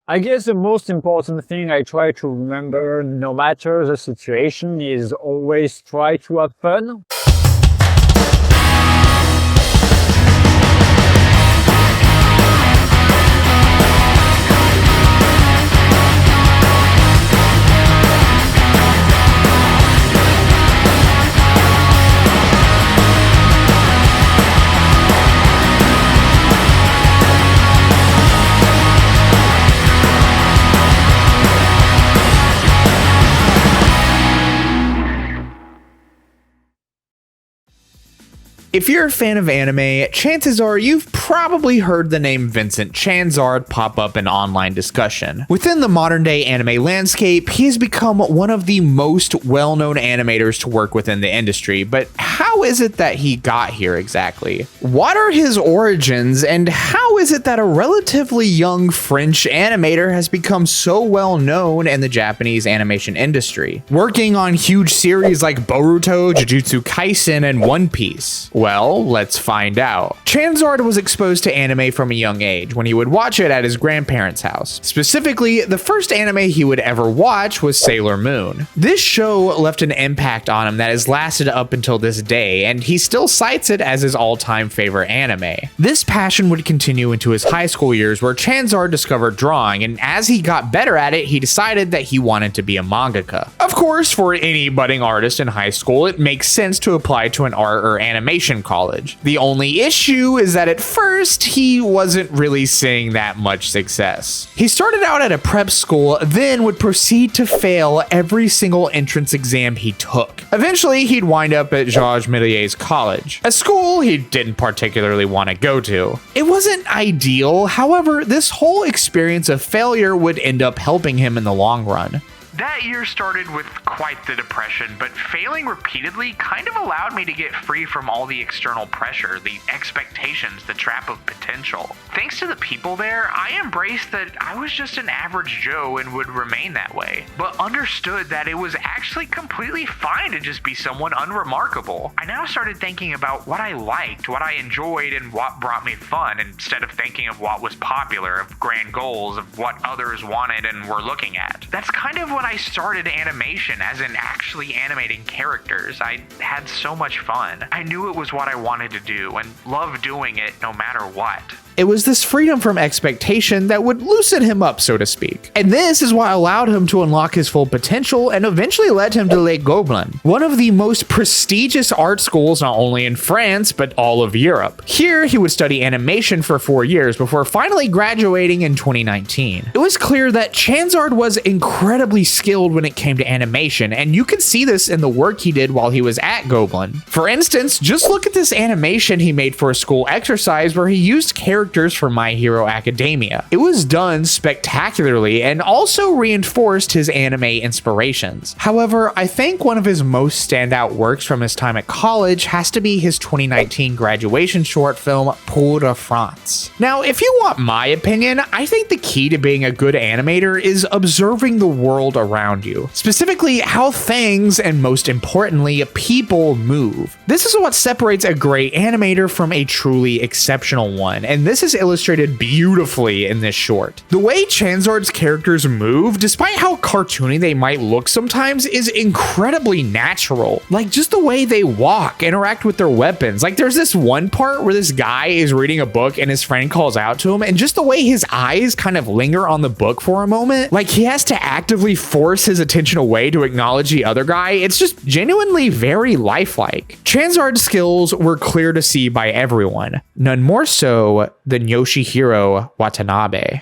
I guess the most important thing I try to remember, no matter the situation, is always try to have fun. If you're a fan of anime, chances are you've probably heard the name Vincent Chansard pop up in online discussion. Within the modern day anime landscape, he has become one of the most well-known animators to work within the industry, but how is it that he got here exactly? What are his origins, and how is it that a relatively young French animator has become so well known in the Japanese animation industry, working on huge series like Boruto, Jujutsu Kaisen, and One Piece? Well, let's find out. Chansard was exposed to anime from a young age when he would watch it at his grandparents' house. Specifically, the first anime he would ever watch was Sailor Moon. This show left an impact on him that has lasted up until this day, and he still cites it as his all-time favorite anime. This passion would continue into his high school years, where Chansard discovered drawing, and as he got better at it, he decided that he wanted to be a mangaka. Of course, for any budding artist in high school, it makes sense to apply to an art or animation college. The only issue is that at first, he wasn't really seeing that much success. He started out at a prep school, then would proceed to fail every single entrance exam he took. Eventually, he'd wind up at Georges Méliès College, a school he didn't particularly want to go to. It wasn't ideal, however, this whole experience of failure would end up helping him in the long run. That year started with quite the depression, but failing repeatedly kind of allowed me to get free from all the external pressure, the expectations, the trap of potential. Thanks to the people there, I embraced that I was just an average Joe and would remain that way, but understood that it was actually completely fine to just be someone unremarkable. I now started thinking about what I liked, what I enjoyed, and what brought me fun, instead of thinking of what was popular, of grand goals, of what others wanted and were looking at. That's kind of when I started animation, as in actually animating characters. I had so much fun. I knew it was what I wanted to do and loved doing it no matter what. It was this freedom from expectation that would loosen him up, so to speak. And this is what allowed him to unlock his full potential and eventually led him to Les Gobelins, one of the most prestigious art schools not only in France, but all of Europe. Here, he would study animation for 4 years before finally graduating in 2019. It was clear that Chansard was incredibly skilled when it came to animation, and you can see this in the work he did while he was at Gobelin. For instance, just look at this animation he made for a school exercise where he used characters from My Hero Academia. It was done spectacularly and also reinforced his anime inspirations. However, I think one of his most standout works from his time at college has to be his 2019 graduation short film, Pour de France. Now, if you want my opinion, I think the key to being a good animator is observing the world around you, specifically how things and most importantly, people move. This is what separates a great animator from a truly exceptional one, and this is illustrated beautifully in this short. The way Chansard's characters move, despite how cartoony they might look sometimes, is incredibly natural. Like just the way they walk, interact with their weapons. Like there's this one part where this guy is reading a book and his friend calls out to him, and just the way his eyes kind of linger on the book for a moment, like he has to actively force his attention away to acknowledge the other guy. It's just genuinely very lifelike. Chansard's skills were clear to see by everyone, none more so than Yoshihiro Watanabe.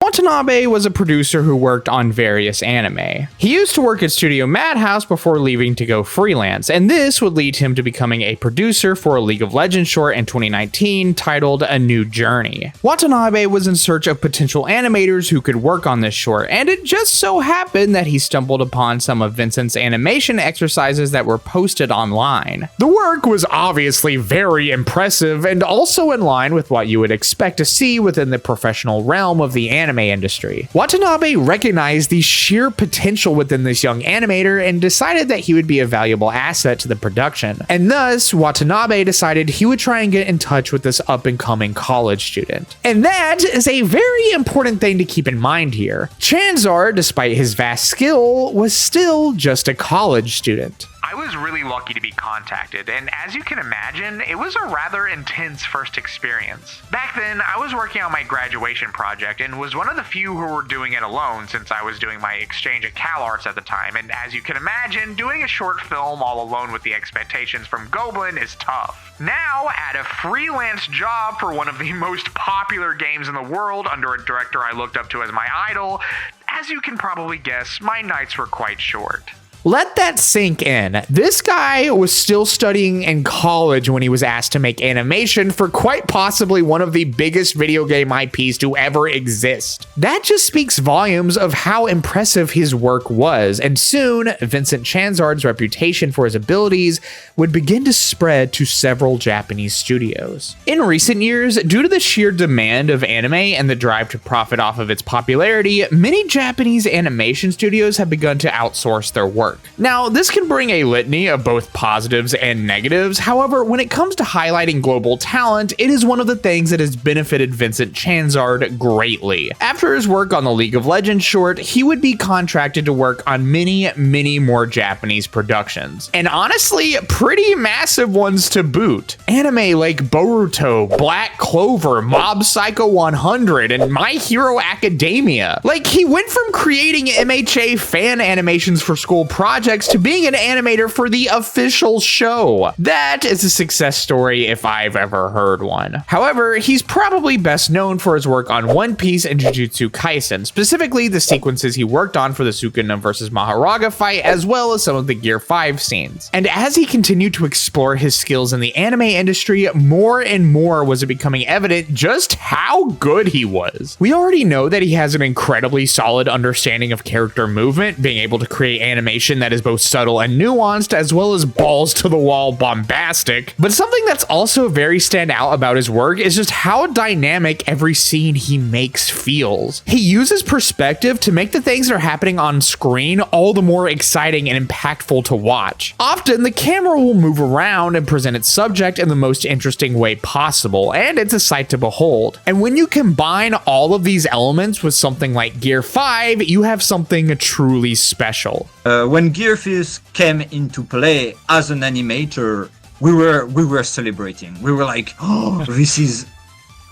Watanabe was a producer who worked on various anime. He used to work at Studio Madhouse before leaving to go freelance, and this would lead him to becoming a producer for a League of Legends short in 2019 titled A New Journey. Watanabe was in search of potential animators who could work on this short, and it just so happened that he stumbled upon some of Vincent's animation exercises that were posted online. The work was obviously very impressive and also in line with what you would expect to see within the professional realm of the anime anime industry. Watanabe recognized the sheer potential within this young animator and decided that he would be a valuable asset to the production. And thus, Watanabe decided he would try and get in touch with this up-and-coming college student. And that is a very important thing to keep in mind here. Chansard, despite his vast skill, was still just a college student. I was really lucky to be contacted, and as you can imagine, it was a rather intense first experience. Back then, I was working on my graduation project and was one of the few who were doing it alone since I was doing my exchange at CalArts at the time, and as you can imagine, doing a short film all alone with the expectations from Goblin is tough. Now, at a freelance job for one of the most popular games in the world under a director I looked up to as my idol, as you can probably guess, my nights were quite short. Let that sink in. This guy was still studying in college when he was asked to make animation for quite possibly one of the biggest video game IPs to ever exist. That just speaks volumes of how impressive his work was, and soon, Vincent Chansard's reputation for his abilities would begin to spread to several Japanese studios. In recent years, due to the sheer demand of anime and the drive to profit off of its popularity, many Japanese animation studios have begun to outsource their work. Now, this can bring a litany of both positives and negatives. However, when it comes to highlighting global talent, it is one of the things that has benefited Vincent Chansard greatly. After his work on the League of Legends short, he would be contracted to work on many more Japanese productions. And honestly, pretty massive ones to boot. Anime like Boruto, Black Clover, Mob Psycho 100, and My Hero Academia. Like, he went from creating MHA fan animations for school projects to being an animator for the official show. That is a success story if I've ever heard one. However, he's probably best known for his work on One Piece and Jujutsu Kaisen, specifically the sequences he worked on for the Sukuna vs. Maharaga fight, as well as some of the Gear 5 scenes. And as he continued to explore his skills in the anime industry, more and more was it becoming evident just how good he was. We already know that he has an incredibly solid understanding of character movement, being able to create animation that is both subtle and nuanced, as well as balls to the wall bombastic. But something that's also very stand out about his work is just how dynamic every scene he makes feels. He uses perspective to make the things that are happening on screen all the more exciting and impactful to watch. Often, the camera will move around and present its subject in the most interesting way possible, and it's a sight to behold. And when you combine all of these elements with something like Gear 5, you have something truly special. When Gear 5 came into play as an animator, we were celebrating. We were like, oh, this is,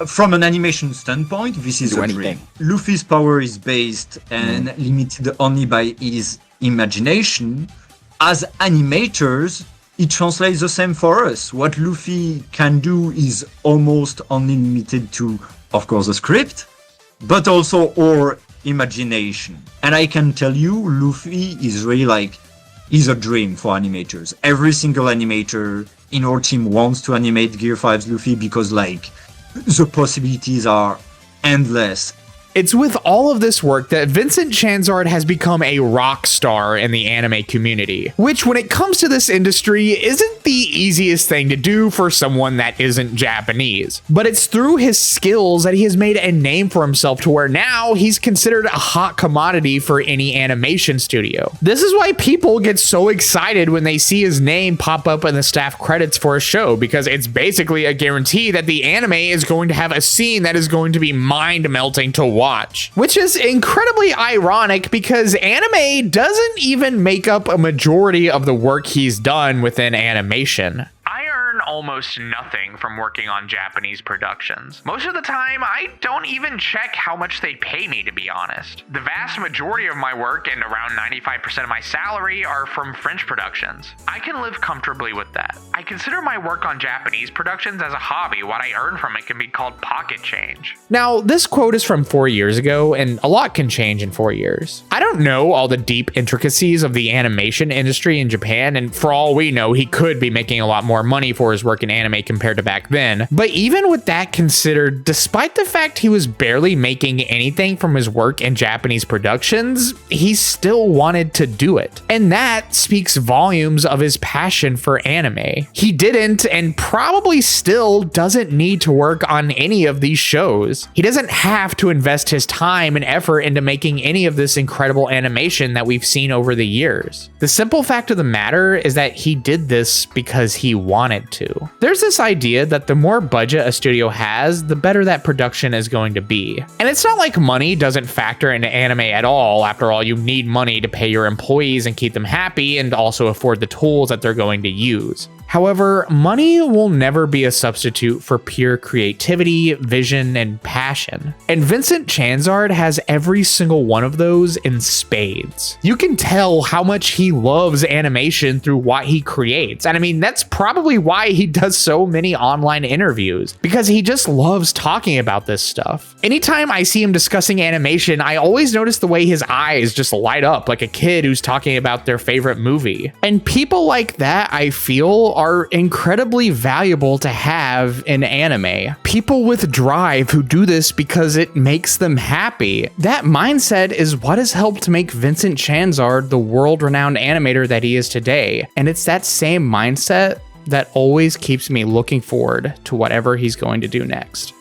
from an animation standpoint, this is a dream. Luffy's power is based and limited only by his imagination. As animators, it translates the same for us. What Luffy can do is almost only limited to, of course, the script, but also our imagination. And I can tell you, Luffy is really like, he's a dream for animators. Every single animator in our team wants to animate Gear 5's Luffy because, like, the possibilities are endless. It's with all of this work that Vincent Chansard has become a rock star in the anime community, which when it comes to this industry isn't the easiest thing to do for someone that isn't Japanese. But it's through his skills that he has made a name for himself to where now he's considered a hot commodity for any animation studio. This is why people get so excited when they see his name pop up in the staff credits for a show, because it's basically a guarantee that the anime is going to have a scene that is going to be mind-melting to watch, which is incredibly ironic because anime doesn't even make up a majority of the work he's done within animation. I earn almost nothing from working on Japanese productions. Most of the time, I don't even check how much they pay me, to be honest. The vast majority of my work, and around 95% of my salary, are from French productions. I can live comfortably with that. I consider my work on Japanese productions as a hobby. What I earn from it can be called pocket change. Now, this quote is from 4 years ago, and a lot can change in 4 years. I don't know all the deep intricacies of the animation industry in Japan, and for all we know, he could be making a lot more money for his work work in anime compared to back then. But even with that considered, despite the fact he was barely making anything from his work in Japanese productions, he still wanted to do it. And that speaks volumes of his passion for anime. He didn't and probably still doesn't need to work on any of these shows. He doesn't have to invest his time and effort into making any of this incredible animation that we've seen over the years. The simple fact of the matter is that he did this because he wanted to. There's this idea that the more budget a studio has, the better that production is going to be. And it's not like money doesn't factor into anime at all. After all, you need money to pay your employees and keep them happy and also afford the tools that they're going to use. However, money will never be a substitute for pure creativity, vision, and passion. And Vincent Chansard has every single one of those in spades. You can tell how much he loves animation through what he creates. And I mean, that's probably why he does so many online interviews, because he just loves talking about this stuff. Anytime I see him discussing animation, I always notice the way his eyes just light up like a kid who's talking about their favorite movie. And people like that, I feel, are incredibly valuable to have in anime. People with drive who do this because it makes them happy. That mindset is what has helped make Vincent Chansard the world-renowned animator that he is today. And it's that same mindset that always keeps me looking forward to whatever he's going to do next.